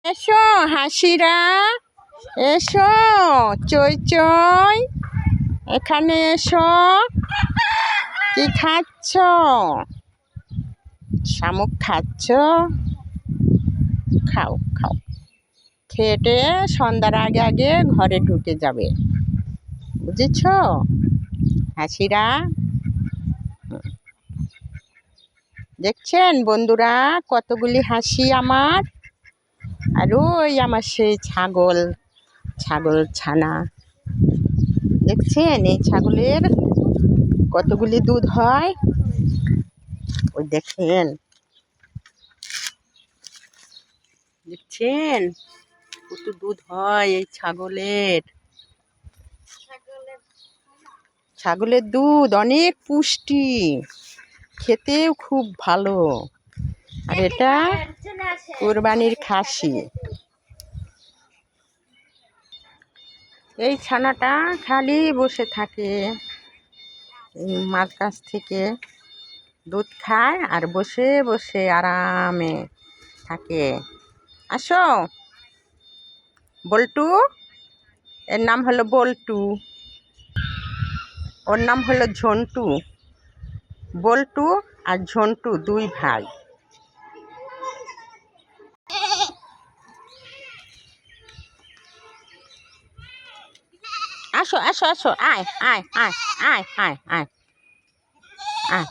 এসো হাসিরা, এসো চই চই, এখানে এসো। কি খাচ্ছ? শামুক খাচ্ছ? খাও খাও, খেটে সন্ধ্যার আগে আগে ঘরে ঢুকে যাবে, বুঝেছ হাসিরা? দেখছেন বন্ধুরা কতগুলি হাসি আমার। আর ওই আমার সেই ছাগল ছানা, দেখছেন এই ছাগলের কতগুলি দুধ হয়। ওই দেখেন, দেখছেন কত দুধ হয় এই ছাগলের দুধ অনেক পুষ্টি, খেতেও খুব ভালো। আর এটা কোরবানির খাসি। এই ছানাটা খালি বসে থাকে, মার কাছ থেকে দুধ খায় আর বসে বসে আরামে থাকে। আসো বল্টু, এর নাম হলো বল্টু, ওর নাম হলো ঝন্টু। বল্টু আর ঝন্টু দুই ভাই। আসো আসো আসো, আয় আয় আয় আয় আয় আয় আয়।